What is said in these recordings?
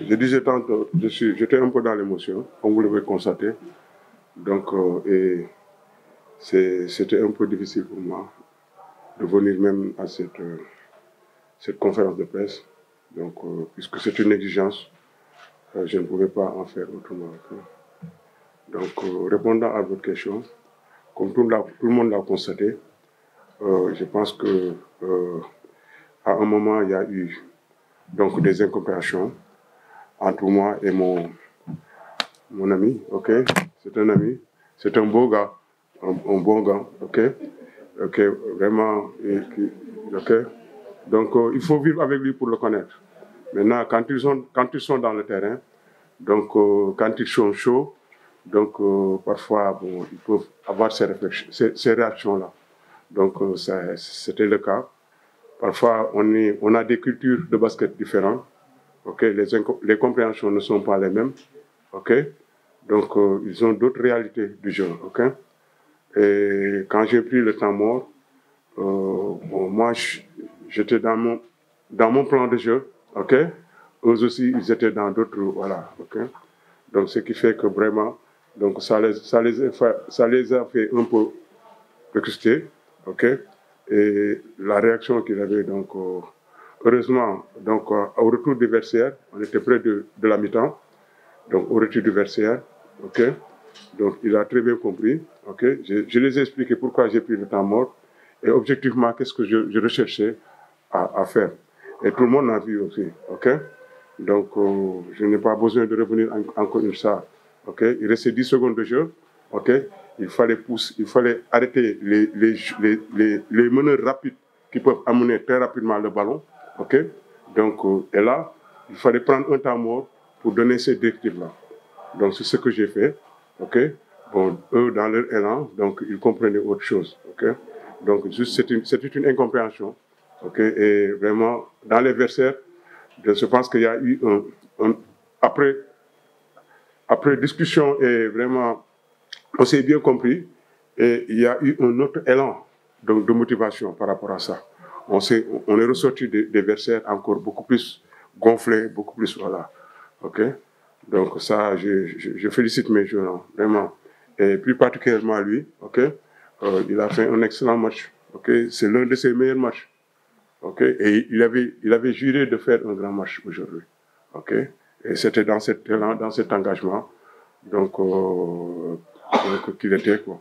Je disais tantôt, j'étais un peu dans l'émotion, comme vous l'avez constaté. Donc, et c'était un peu difficile pour moi de venir même à cette conférence de presse. Donc, puisque c'est une exigence, je ne pouvais pas en faire autrement. Donc, répondant à votre question, comme tout le monde l'a constaté, je pense que à un moment, il y a eu donc des incompréhensions entre moi et mon ami, ok? C'est un ami, c'est un beau gars, un bon gars, ok? Ok, vraiment, ok? Donc, il faut vivre avec lui pour le connaître. Maintenant, quand ils sont dans le terrain, donc, quand ils sont chauds, donc, parfois, bon, ils peuvent avoir ces réactions-là. Donc, c'était le cas. Parfois, on a des cultures de basket différentes. Ok, les compréhensions ne sont pas les mêmes. Ok, donc ils ont d'autres réalités du jeu. Ok, et quand j'ai pris le temps mort, bon, moi, j'étais dans mon plan de jeu. Ok, eux aussi, ils étaient dans d'autres. Voilà. Ok, donc ce qui fait que vraiment, donc ça les a fait un peu recruter. Ok, et la réaction qu'il avait donc. Heureusement, donc, au retour du vestiaire, on était près de la mi-temps, donc au retour du vestiaire, ok. Donc, il a très bien compris, ok. Je les ai expliqué pourquoi j'ai pris le temps mort et objectivement, qu'est-ce que je recherchais à faire. Et tout le monde l'a vu aussi, ok. Donc, je n'ai pas besoin de revenir encore une fois, ok. Il restait 10 secondes de jeu, ok. Il fallait arrêter les meneurs rapides qui peuvent amener très rapidement le ballon. Ok, donc, et là, il fallait prendre un temps mort pour donner ces directives-là. Donc, c'est ce que j'ai fait. Ok, bon, eux, dans leur élan, donc, ils comprenaient autre chose. Ok, donc, juste, c'était une incompréhension. Ok, et vraiment, dans les versaires, je pense qu'il y a eu après discussion et vraiment, on s'est bien compris et il y a eu un autre élan de motivation par rapport à ça. On est ressorti des versaires encore beaucoup plus gonflés, beaucoup plus, voilà. Ok. Donc ça, je félicite mes joueurs, vraiment. Et plus particulièrement lui, ok. Il a fait un excellent match, ok. C'est l'un de ses meilleurs matchs, ok. Et il avait juré de faire un grand match aujourd'hui, ok. Et c'était dans cet élan, dans cet engagement, donc qu'il était, quoi.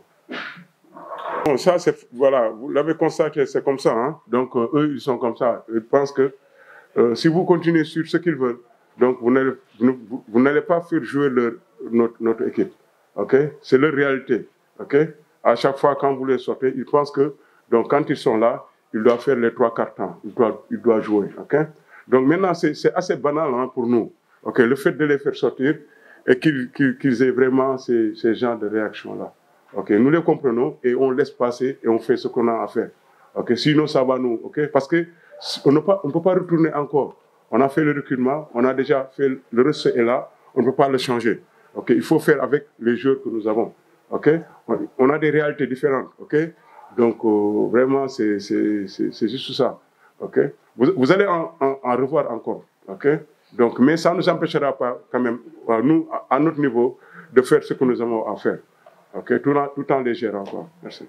Bon, ça, voilà, vous l'avez constaté, c'est comme ça. Hein? Donc, eux, ils sont comme ça. Ils pensent que si vous continuez sur ce qu'ils veulent, donc vous n'allez pas faire jouer notre équipe. Ok? C'est leur réalité. Ok? À chaque fois, quand vous les sortez, ils pensent que, donc, quand ils sont là, ils doivent faire les 3/4 temps. Ils doivent jouer. Ok? Donc, maintenant, c'est assez banal hein, pour nous. Ok? Le fait de les faire sortir et qu'ils aient vraiment ces genres de réactions-là. Ok, nous les comprenons et on laisse passer et on fait ce qu'on a à faire. Ok, sinon ça va nous. Ok, parce que on ne peut pas retourner encore. On a fait le reculement, on a déjà fait le reste est là, on ne peut pas le changer. Ok, il faut faire avec les joueurs que nous avons. Ok, on a des réalités différentes. Ok, donc vraiment c'est juste ça. Ok, vous allez en revoir encore. Ok, donc mais ça ne nous empêchera pas quand même nous à notre niveau de faire ce que nous avons à faire. Ok, tout en les gérant, quoi. Merci.